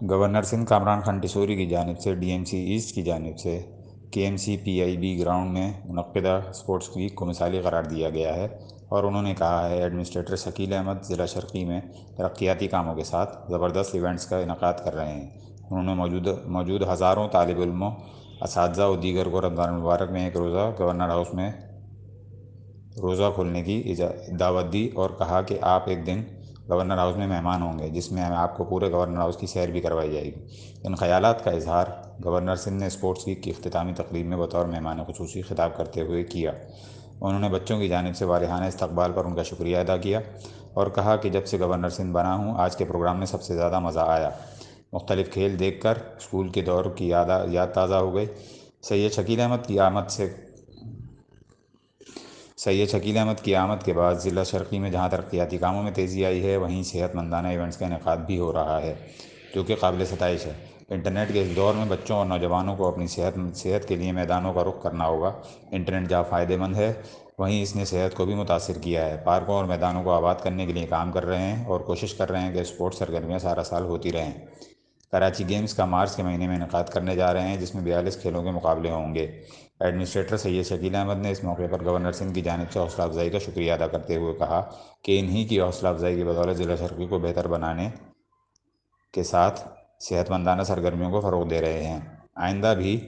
Governor Sindh Kamran Khan Tessori کی جانب سے ڈی ایم سی ایسٹ کی جانب سے K M C P I B ground میں منعقدہ اسپورٹس ویک کو مثالی قرار دیا گیا ہے، اور انہوں نے کہا ہے ایڈمنسٹریٹر شکیل احمد ضلع شرقی میں ترقیاتی کاموں کے ساتھ زبردست ایونٹس کا انعقاد کر رہے ہیں۔ انہوں نے موجود ہزاروں طالب علموں، اساتذہ و دیگر کو رمضان المبارک میں ایک روزہ گورنر ہاؤس میں روزہ کھولنے کی دعوت دی، اور کہا کہ آپ ایک دن گورنر ہاؤس میں مہمان ہوں گے، جس میں آپ کو پورے گورنر ہاؤس کی سیر بھی کروائی جائے گی۔ ان خیالات کا اظہار گورنر سندھ نے اسپورٹس ویک کی اختتامی تقریب میں بطور مہمان خصوصی خطاب کرتے ہوئے کیا۔ انہوں نے بچوں کی جانب سے والہانہ استقبال پر ان کا شکریہ ادا کیا اور کہا کہ جب سے گورنر سندھ بنا ہوں، آج کے پروگرام میں سب سے زیادہ مزہ آیا۔ مختلف کھیل دیکھ کر اسکول کے دور کی یاد تازہ ہو گئی۔ سید شکیل احمد کی آمد کے بعد ضلع شرقی میں جہاں ترقیاتی کاموں میں تیزی آئی ہے، وہیں صحت مندانہ ایونٹس کا انعقاد بھی ہو رہا ہے، جو کہ قابل ستائش ہے۔ انٹرنیٹ کے اس دور میں بچوں اور نوجوانوں کو اپنی صحت کے لیے میدانوں کا رخ کرنا ہوگا۔ انٹرنیٹ جہاں فائدہ مند ہے، وہیں اس نے صحت کو بھی متاثر کیا ہے۔ پارکوں اور میدانوں کو آباد کرنے کے لیے کام کر رہے ہیں اور کوشش کر رہے ہیں کہ اسپورٹس سرگرمیاں سارا سال ہوتی رہیں۔ کراچی گیمز کا مارچ کے مہینے میں انعقاد کرنے جا رہے ہیں، جس میں 42 کھیلوں کے مقابلے ہوں گے۔ ایڈمنسٹریٹر سید شکیل احمد نے اس موقع پر گورنر سندھ کی جانب سے حوصلہ افزائی کا شکریہ ادا کرتے ہوئے کہا کہ انہی کی حوصلہ افزائی کی بدولت ضلع شرقی کو بہتر بنانے کے ساتھ صحت مندانہ سرگرمیوں کو فروغ دے رہے ہیں۔ آئندہ بھی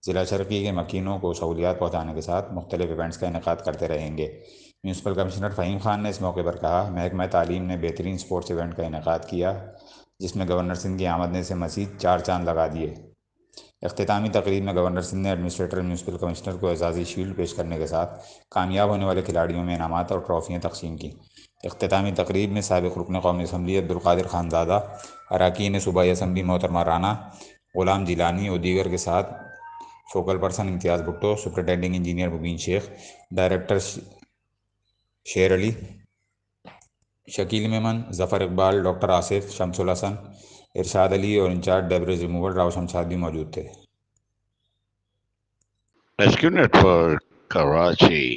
ضلع شرقی کے مکینوں کو سہولیات پہنچانے کے ساتھ مختلف ایونٹس کا انعقاد کرتے رہیں گے۔ میونسپل کمشنر فہیم خان نے اس موقع پر کہا، محکمہ تعلیم نے بہترین اسپورٹس ایونٹ کا انعقاد کیا، جس میں گورنر سندھ کی آمد نے اسے مزید 4 چاند لگا دیے۔ اختتامی تقریب میں گورنر سندھ نے ایڈمنسٹریٹر میونسپل کمشنر کو اعزازی شیلڈ پیش کرنے کے ساتھ کامیاب ہونے والے کھلاڑیوں میں انعامات اور ٹرافیاں تقسیم کیں۔ اختتامی تقریب میں سابق رکن قومی اسمبلی عبدالقادر خان زادہ، اراکین صوبائی اسمبلی محترمہ رانا، غلام جیلانی اور دیگر کے ساتھ فوکل پرسن امتیاز بھٹو، سپرنٹینڈنگ انجینئر مبین شیخ، ڈائریکٹر شیر علی، شکیل میمن، ظفر اقبال، ڈاکٹر آصف، شمس الحسن، ارشاد علی اور انچارج ڈیبریج ریموول راؤ شمشاد بھی موجود تھے۔ Rescue net work Karachi